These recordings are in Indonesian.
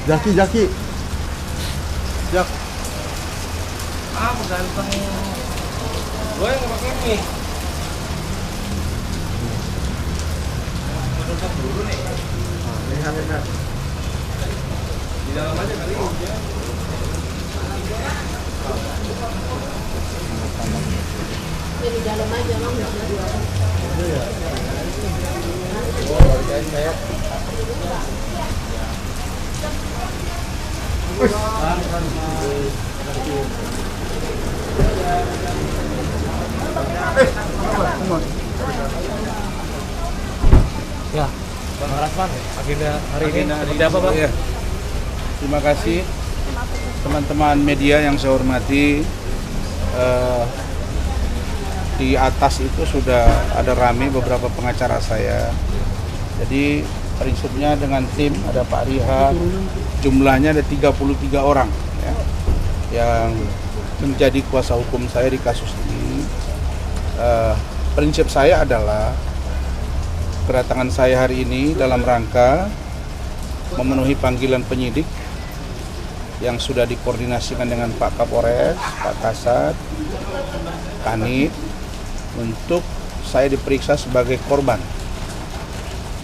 Jaki. Jak. Ganteng. Gue yang pakai ini. Tutup dulu nih. Lihat. Di dalam aja kali ya. Ya di dalam aja Bang. Iya. Saya. Ya, Bang Rasman, agenda hari ini seperti apa, Bang? Ya. Terima kasih teman-teman media yang saya hormati. Di atas itu sudah ada rame beberapa pengacara saya. Jadi prinsipnya dengan tim ada Pak Riha, jumlahnya ada 33 orang ya, yang menjadi kuasa hukum saya di kasus ini. Prinsip saya adalah kedatangan saya hari ini dalam rangka memenuhi panggilan penyidik yang sudah dikoordinasikan dengan Pak Kapolres, Pak Kasat, Kanit, untuk saya diperiksa sebagai korban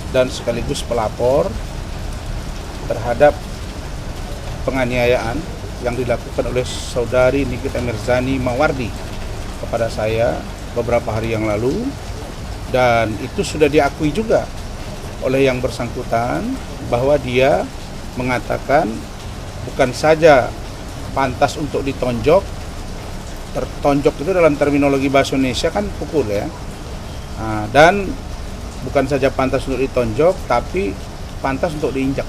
dan sekaligus pelapor terhadap penganiayaan yang dilakukan oleh saudari Nikita Mirzani Mawardi kepada saya beberapa hari yang lalu, dan itu sudah diakui juga oleh yang bersangkutan bahwa dia mengatakan bukan saja pantas untuk ditonjok, tertonjok itu dalam terminologi bahasa Indonesia kan pukul ya, dan bukan saja pantas untuk ditonjok tapi pantas untuk diinjak.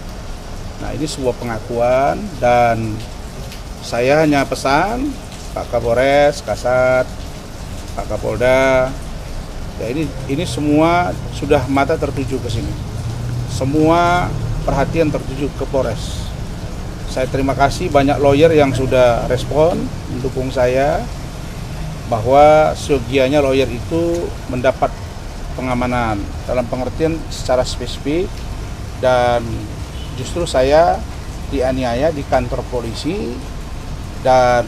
Nah, ini sebuah pengakuan dan saya hanya pesan Pak Kapolres, Kasat, Pak Kapolda, ya ini semua sudah mata tertuju ke sini. Semua perhatian tertuju ke Polres. Saya terima kasih banyak lawyer yang sudah respon mendukung saya, bahwa seyogianya lawyer itu mendapat pengamanan dalam pengertian secara spesifik, dan justru saya dianiaya di kantor polisi dan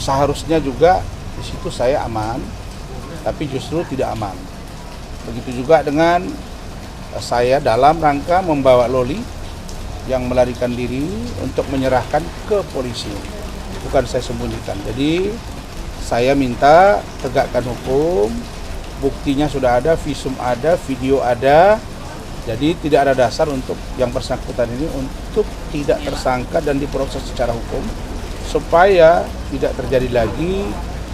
seharusnya juga di situ saya aman, tapi justru tidak aman. Begitu juga dengan saya dalam rangka membawa Loli yang melarikan diri untuk menyerahkan ke polisi, bukan saya sembunyikan. Jadi saya minta tegakkan hukum, buktinya sudah ada, visum ada, video ada. Jadi tidak ada dasar untuk yang bersangkutan ini untuk tidak tersangka dan diproses secara hukum, supaya tidak terjadi lagi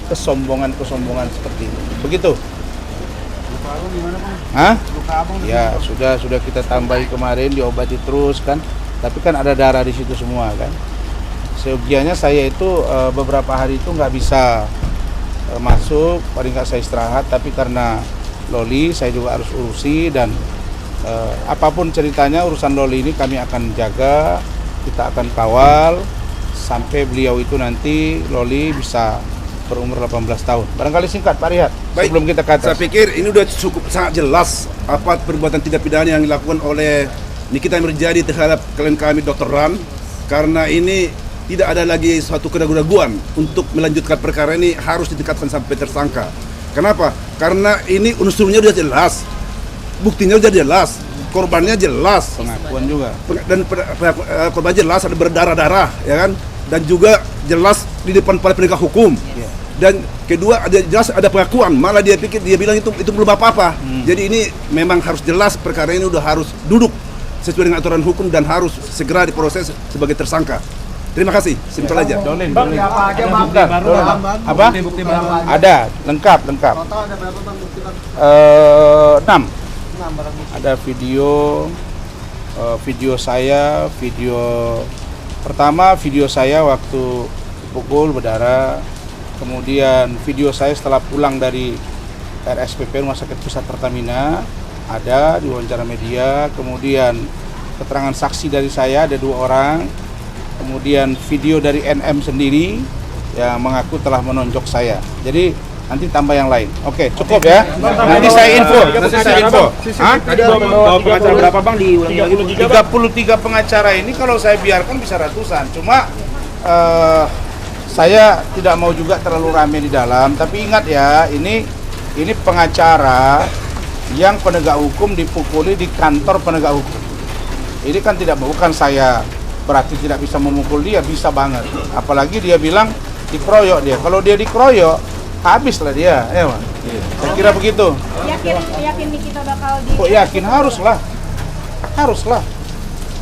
kesombongan seperti ini. Begitu. Luka abang gimana, Bang? Hah? Luka abang Ya sudah kita tambahi kemarin, diobati terus kan, tapi kan ada darah di situ semua kan. Seyogianya saya itu beberapa hari itu nggak bisa masuk, paling nggak saya istirahat, tapi karena Loli saya juga harus urusi, dan apapun ceritanya urusan Loli ini kami akan jaga, kita akan kawal sampai beliau itu nanti Loli bisa berumur 18 tahun. Barangkali singkat Pak Rihat, sebelum kita ke atas. Saya pikir ini udah cukup sangat jelas apa perbuatan tidak pidana yang dilakukan oleh Nikita Mirzani terhadap klien kami Dr. Ran, karena ini tidak ada lagi suatu keraguan untuk melanjutkan perkara ini, harus ditingkatkan sampai tersangka. Kenapa? Karena ini unsurnya sudah jelas, buktinya sudah jelas, korbannya jelas, Pengakuan juga. dan korban jelas ada berdarah-darah, ya kan? Dan juga jelas di depan para penegak hukum. Dan kedua ada jelas ada pengakuan, malah dia bilang itu belum apa-apa. Jadi ini memang harus jelas, perkara ini udah harus duduk sesuai dengan aturan hukum dan harus segera diproses sebagai tersangka. Terima kasih, simpel aja. Dolin. Apa aja, Bang? Bukan, baru, Dolin. Bang. Apa? Bukti baru. Ada, lengkap. Total ada berapa, Bang, bukti, Bang? 6. 6 barang bukti. Ada video saya, video pertama video saya waktu dipukul berdarah, kemudian video saya setelah pulang dari RSPP Rumah Sakit Pusat Pertamina, ada di wawancara media, kemudian keterangan saksi dari saya ada 2 orang, kemudian video dari NM sendiri yang mengaku telah menonjok saya. Jadi Nanti tambah yang lain. Oke, cukup ya. Nanti saya info. Hah? Tadi bawa pengacara berapa bang? Diulangi lagi. 33 pengacara ini kalau saya biarkan bisa ratusan. Cuma saya tidak mau juga terlalu ramai di dalam. Tapi ingat ya, ini pengacara yang penegak hukum dipukuli di kantor penegak hukum. Ini kan bukan saya berarti tidak bisa memukul dia, bisa banget. Apalagi dia bilang dikeroyok dia. Kalau dia dikeroyok, habislah dia, ya Pak. Saya kira begitu. Yakin Nikita bakal di... Kok yakin? Haruslah.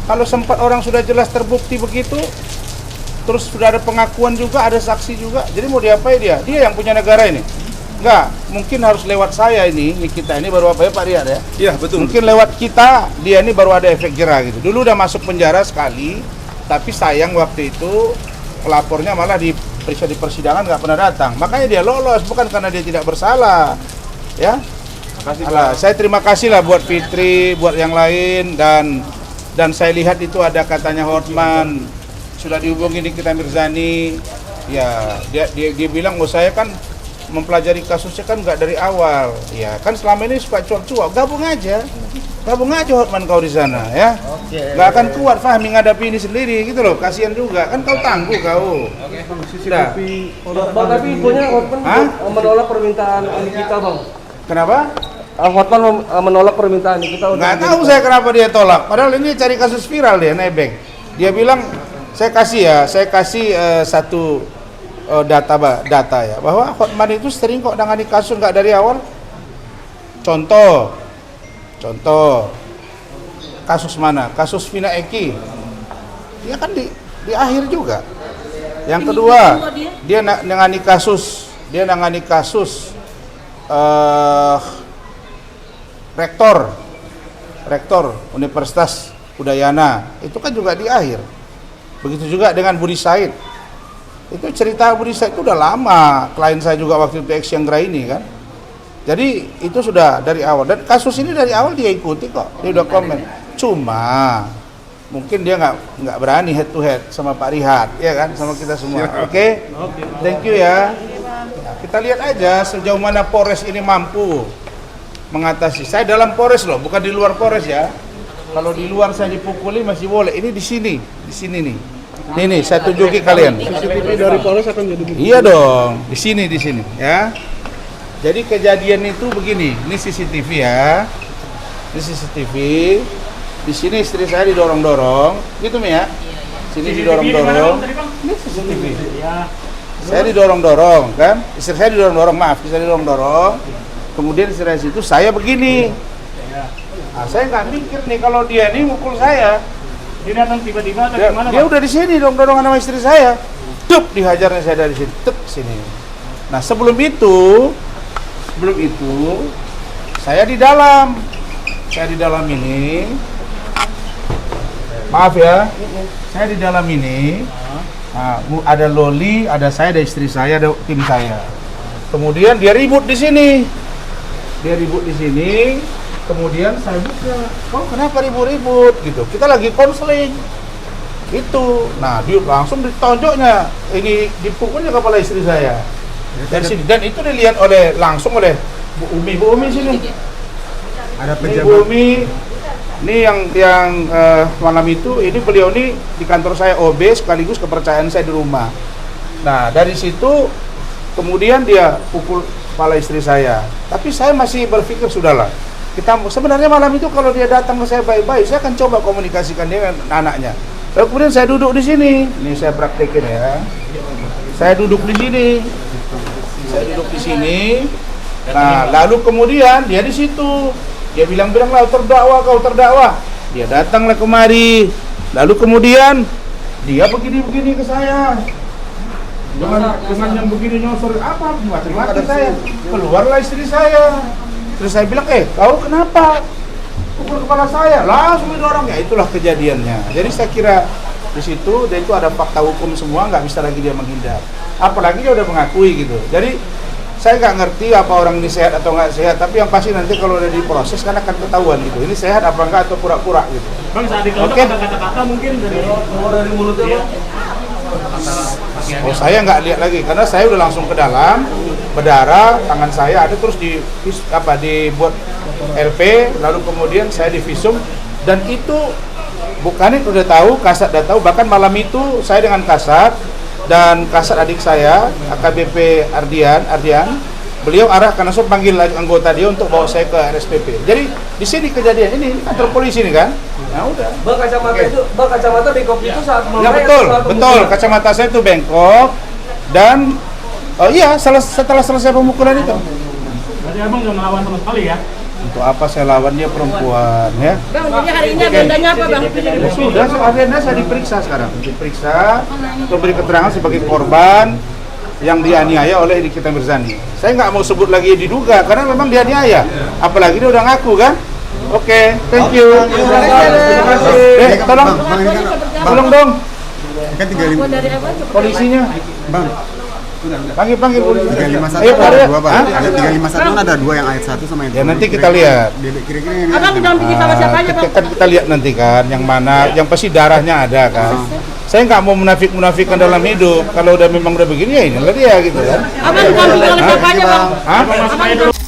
Kalau sempat orang sudah jelas terbukti begitu, terus sudah ada pengakuan juga, ada saksi juga. Jadi mau diapain dia? Dia yang punya negara ini. Enggak, mungkin harus lewat saya ini kita ini baru apa ya Pak Riyad ya? Iya, betul. Mungkin lewat kita, dia ini baru ada efek jerah gitu. Dulu udah masuk penjara sekali, tapi sayang waktu itu pelapornya malah di persidangan nggak pernah datang. Makanya dia lolos, bukan karena dia tidak bersalah. Ya. Saya terima kasih lah buat Fitri, buat yang lain, dan saya lihat itu ada katanya Hotman sudah dihubungi Nikita Mirzani. Ya, dia bilang, oh saya kan mempelajari kasusnya kan nggak dari awal. Ya, kan selama ini suka cuap-cuap. Gabung aja Hotman kau di sana ya. Nggak akan kuat Fahmi ngadapi ini sendiri gitu loh. Kasihan juga kan kau tangguh kau. Sudah. Bang, tapi infonya Hotman menolak permintaan Nikita bang. Kenapa? Hotman menolak permintaan Nikita. Nggak tahu saya kenapa dia tolak. Padahal ini cari kasus viral dia nebeng. Dia bilang saya kasih satu data ya bahwa Hotman itu sering kok nangani kasus nggak dari awal. Contoh kasus mana? Kasus Vina Eki. Dia kan di akhir juga. Yang kedua, dia nangani kasus rektor Universitas Udayana. Itu kan juga di akhir. Begitu juga dengan Budi Said. Itu cerita Budi Said itu udah lama. Klien saya juga waktu itu Ex-Yanggra ini kan. Jadi itu sudah dari awal, dan kasus ini dari awal dia ikuti kok, dia udah komen. Cuma mungkin dia nggak berani head to head sama Pak Riyad, ya kan, sama kita semua. Oke? Thank you ya. Kita lihat aja sejauh mana Polres ini mampu mengatasi. Saya dalam Polres loh, bukan di luar Polres ya. Kalau di luar saya dipukuli masih boleh. Ini di sini nih. Ini saya tunjuki kalian. CCTV dari Polres akan jadi bukti. Iya dong, di sini ya. Jadi kejadian itu begini, ini CCTV ya. Ini CCTV. Di sini istri saya didorong-dorong, gitu Mi ya. Sini didorong-dorong. Ini CCTV. Saya didorong-dorong kan. Istri saya didorong-dorong. Kemudian istri saya situ saya begini. Nah, saya nggak mikir nih kalau dia nih mukul saya. Dia datang tiba-tiba atau gimana? Dia udah di sini dorong-dorongan sama istri saya. Tup, dihajarnya saya dari sini. Tup, sini. Nah, sebelum itu saya di dalam ini, maaf ya, saya di dalam ini, nah, ada Loli, ada saya, ada istri saya, ada tim saya. Kemudian dia ribut di sini, kemudian saya buka, kok kenapa ribut-ribut gitu? Kita lagi konseling, itu, nah dia langsung ditonjoknya, ini dipukulnya kepala istri saya. Dari sini, dan itu dilihat langsung oleh Bu Umi sini. Ada pejabat. Bu Umi, ini yang malam itu, ini beliau ini di kantor saya OB sekaligus kepercayaan saya di rumah. Nah dari situ kemudian dia pukul kepala istri saya. Tapi saya masih berpikir sudahlah. Kita sebenarnya malam itu kalau dia datang ke saya baik-baik, saya akan coba komunikasikan dia dengan anaknya. Lalu kemudian saya duduk di sini. Ini saya praktekin ya. Saya duduk di sini. Nah, lalu kemudian dia di situ. Dia bilang-bilanglah kau terdakwa. Dia datanglah kemari. Lalu kemudian dia begini-begini ke saya. Dengan yang begini nyosor apa? Mati saya. Keluarlah istri saya. Terus saya bilang, kau kenapa pukul kepala saya? Langsung didorong. Ya itulah kejadiannya. Jadi saya kira di situ dan itu ada fakta hukum semua, nggak bisa lagi dia menghindar. Apalagi dia udah mengakui gitu. Jadi saya nggak ngerti apa orang ini sehat atau nggak sehat, tapi yang pasti nanti kalau udah diproses kan akan ketahuan gitu. Ini sehat apa enggak atau pura-pura gitu. Bang, saat dikeluarkan ada kata-kata mungkin dari mulutnya. Oh saya nggak lihat lagi karena saya udah langsung ke dalam. berdarah, tangan saya ada terus dibuat LP, lalu kemudian saya divisum dan itu Bukanit udah tahu, Kasat udah tahu, bahkan malam itu saya dengan Kasat dan Kasat adik saya AKBP Ardian, beliau arahkan langsung panggil anggota dia untuk bawa saya ke RSPP. Jadi di sini kejadian ini kantor polisi nih kan. Nah udah. Bang kacamata bengkok itu saat Ya betul, kacamata saya itu bengkok dan iya setelah selesai pemukulan itu. Berarti abang nggak ngelawan sama sekali ya? Untuk apa saya lawan, dia perempuan ya? Bang, jadi hari ini agendanya apa bang? Ya sudah, agendanya saya diperiksa sekarang. Diperiksa untuk beri keterangan sebagai korban yang dianiaya oleh Nikita Mirzani. Saya nggak mau sebut lagi diduga karena memang dia aniaya. Apalagi dia udah ngaku kan? Oke, thank you. Terima kasih. Tolong dong. Kan 35 Dari apa? Polisinya. Bang, Panggil polisi. 351 Ayo, ada Pak. 2 Bang. Hah? Ada 351 ada 2 yang ayat 1 sama yang Ya 2. nanti kita lihat. Kira-kira ini Abang didampingi sama siapa aja bang? Kan kita lihat nanti kan yang mana, yang pasti darahnya ada kan. Saya nggak mau munafikan dalam hidup. Kalau udah memang udah begini ya inilah dia gitu kan. Abang didampingi oleh siapa aja bang? Hah? Abang